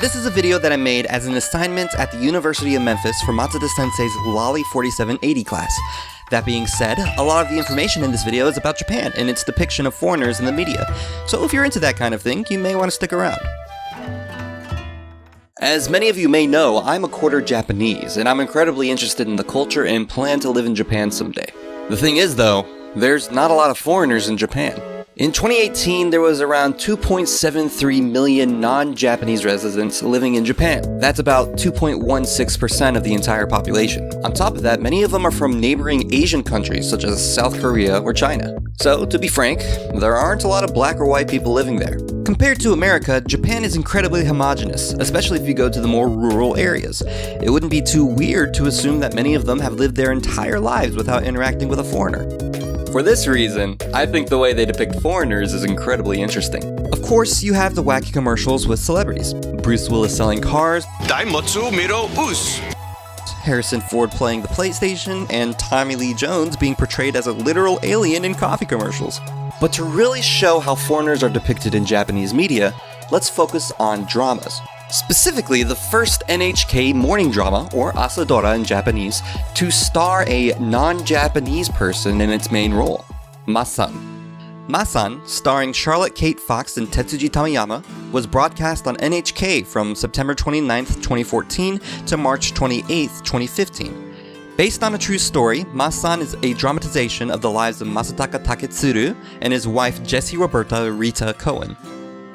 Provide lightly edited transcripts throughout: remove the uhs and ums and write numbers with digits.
This is a video that I made as an assignment at the University of Memphis for Matsuda Sensei's Lolly 4780 class. That being said, a lot of the information in this video is about Japan and its depiction of foreigners in the media, so if you're into that kind of thing, you may want to stick around. As many of you may know, I'm a quarter Japanese, and I'm incredibly interested in the culture and plan to live in Japan someday. The thing is though, there's not a lot of foreigners in Japan. In 2018, there was around 2.73 million non-Japanese residents living in Japan. That's about 2.16% of the entire population. On top of that, many of them are from neighboring Asian countries such as South Korea or China. So, to be frank, there aren't a lot of black or white people living there. Compared to America, Japan is incredibly homogenous, especially if you go to the more rural areas. It wouldn't be too weird to assume that many of them have lived their entire lives without interacting with a foreigner. For this reason, I think the way they depict foreigners is incredibly interesting. Of course, you have the wacky commercials with celebrities. Bruce Willis selling cars, Daimotsu Miro Us, Harrison Ford playing the PlayStation, and Tommy Lee Jones being portrayed as a literal alien in coffee commercials. But to really show how foreigners are depicted in Japanese media, let's focus on dramas. Specifically, the first NHK morning drama, or asadora in Japanese, to star a non-Japanese person in its main role, Massan. Massan, starring Charlotte Kate Fox and Tetsuji Tamiyama, was broadcast on NHK from September 29, 2014 to March 28, 2015. Based on a true story, Massan is a dramatization of the lives of Masataka Taketsuru and his wife Jessie Roberta Rita Cohen.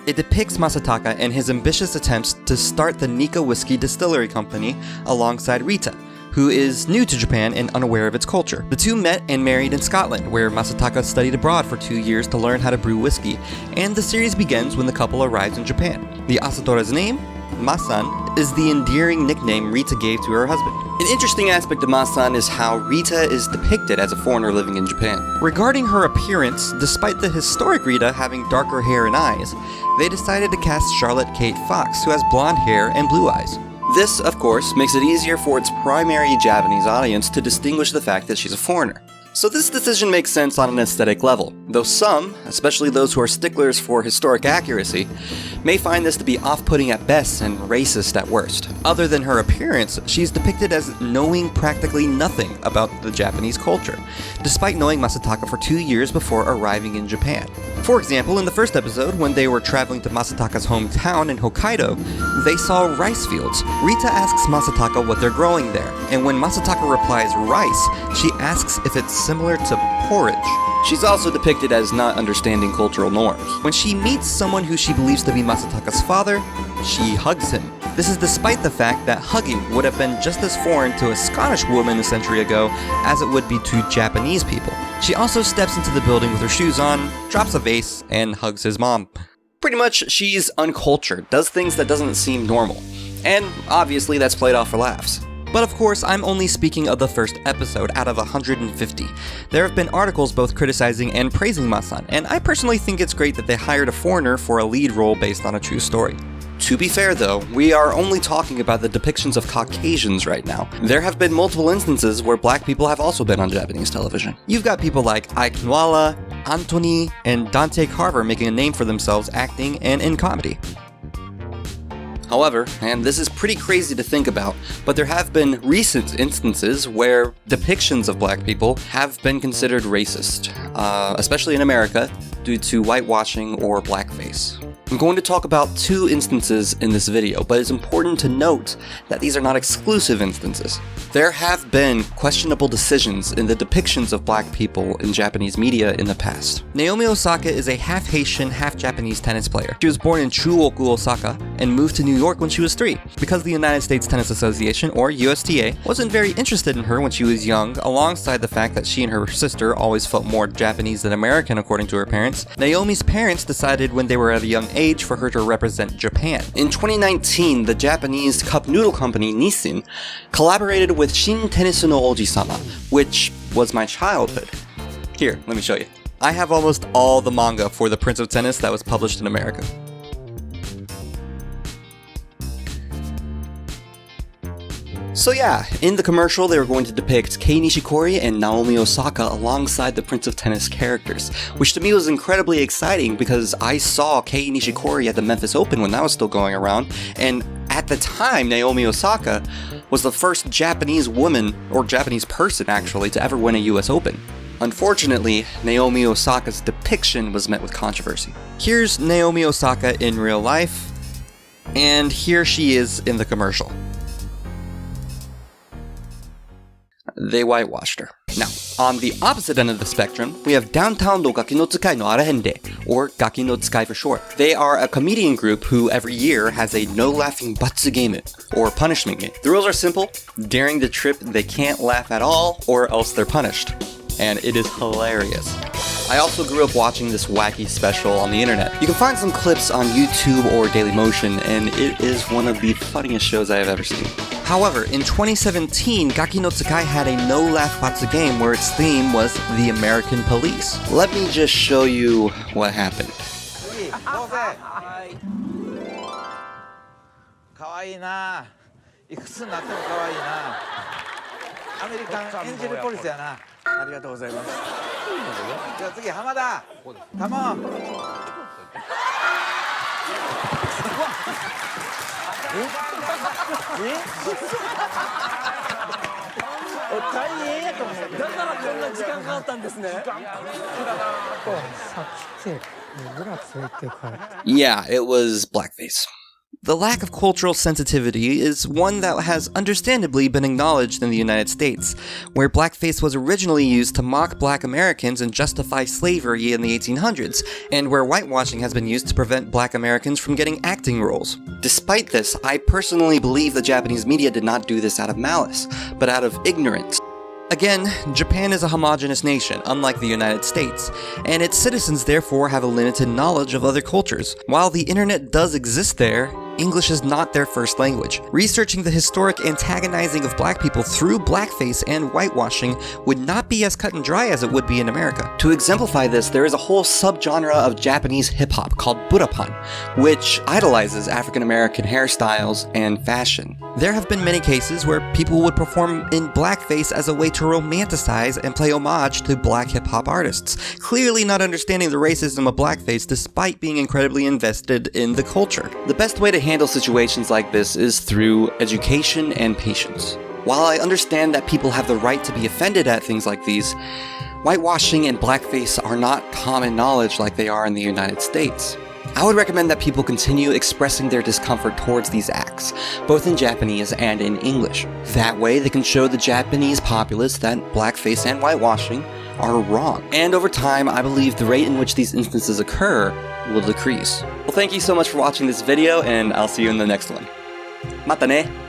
It depicts Masataka and his ambitious attempts to start the Nika Whiskey Distillery Company alongside Rita, who is new to Japan and unaware of its culture. The two met and married in Scotland, where Masataka studied abroad for 2 years to learn how to brew whiskey, and the series begins when the couple arrives in Japan. The asadora's name, Massan, is the endearing nickname Rita gave to her husband. An interesting aspect of Massan is how Rita is depicted as a foreigner living in Japan. Regarding her appearance, despite the historic Rita having darker hair and eyes, they decided to cast Charlotte Kate Fox, who has blonde hair and blue eyes. This, of course, makes it easier for its primary Japanese audience to distinguish the fact that she's a foreigner. So this decision makes sense on an aesthetic level, though some, especially those who are sticklers for historic accuracy, may find this to be off-putting at best and racist at worst. Other than her appearance, she's depicted as knowing practically nothing about the Japanese culture, despite knowing Masataka for 2 years before arriving in Japan. For example, in the first episode, when they were traveling to Masataka's hometown in Hokkaido, they saw rice fields. Rita asks Masataka what they're growing there, and when Masataka replies rice, she asks if it's similar to porridge. She's also depicted as not understanding cultural norms. When she meets someone who she believes to be Masataka's father, she hugs him. This is despite the fact that hugging would have been just as foreign to a Scottish woman a century ago as it would be to Japanese people. She also steps into the building with her shoes on, drops a vase, and hugs his mom. Pretty much, she's uncultured, does things that doesn't seem normal. And obviously that's played off for laughs. But of course, I'm only speaking of the first episode out of 150. There have been articles both criticizing and praising Massan, and I personally think it's great that they hired a foreigner for a lead role based on a true story. To be fair though, we are only talking about the depictions of Caucasians right now. There have been multiple instances where black people have also been on Japanese television. You've got people like Ike Nwala, Anthony, and Dante Carver making a name for themselves acting and in comedy. However, and this is pretty crazy to think about, but there have been recent instances where depictions of black people have been considered racist, especially in America, due to whitewashing or blackface. I'm going to talk about 2 instances in this video, but it's important to note that these are not exclusive instances. There have been questionable decisions in the depictions of black people in Japanese media in the past. Naomi Osaka is a half Haitian, half Japanese tennis player. She was born in Chuoku, Osaka, and moved to New York when she was 3. Because the United States Tennis Association, or USTA, wasn't very interested in her when she was young, alongside the fact that she and her sister always felt more Japanese than American according to her parents, Naomi's parents decided when they were at a young age for her to represent Japan. In 2019, the Japanese cup noodle company Nissin collaborated with Shin Tennisu no Oji-sama, which was my childhood. Here, let me show you. I have almost all the manga for The Prince of Tennis that was published in America. So yeah, in the commercial they were going to depict Kei Nishikori and Naomi Osaka alongside the Prince of Tennis characters, which to me was incredibly exciting because I saw Kei Nishikori at the Memphis Open when that was still going around, and At the time, Naomi Osaka was the first Japanese woman, or Japanese person actually, to ever win a US Open. Unfortunately, Naomi Osaka's depiction was met with controversy. Here's Naomi Osaka in real life, and here she is in the commercial. They whitewashed her. Now, on the opposite end of the spectrum, we have Downtown no Gaki no Tsukai no Arahende, or Gaki no Tsukai for short. They are a comedian group who every year has a no-laughing batsugame, or punishment game. The rules are simple. During the trip, they can't laugh at all, or else they're punished. And it is hilarious. I also grew up watching this wacky special on the internet. You can find some clips on YouTube or Dailymotion, and it is one of the funniest shows I have ever seen. However, in 2017, Gaki no Tsukai had a no-laugh batsugame where its theme was the American police. Let me just show you what happened. Yeah, it was blackface. The lack of cultural sensitivity is one that has understandably been acknowledged in the United States, where blackface was originally used to mock black Americans and justify slavery in the 1800s, and where whitewashing has been used to prevent black Americans from getting acting roles. Despite this, I personally believe the Japanese media did not do this out of malice, but out of ignorance. Again, Japan is a homogenous nation, unlike the United States, and its citizens therefore have a limited knowledge of other cultures. While the internet does exist there, English is not their first language. Researching the historic antagonizing of black people through blackface and whitewashing would not be as cut and dry as it would be in America. To exemplify this, there is a whole subgenre of Japanese hip-hop called Burapan, which idolizes African-American hairstyles and fashion. There have been many cases where people would perform in blackface as a way to romanticize and play homage to black hip-hop artists, clearly not understanding the racism of blackface despite being incredibly invested in the culture. The best way to handle situations like this is through education and patience. While I understand that people have the right to be offended at things like these, whitewashing and blackface are not common knowledge like they are in the United States. I would recommend that people continue expressing their discomfort towards these acts, both in Japanese and in English. That way they can show the Japanese populace that blackface and whitewashing are wrong. And over time, I believe the rate in which these instances occur will decrease. Well, thank you so much for watching this video, and I'll see you in the next one. Mata ne!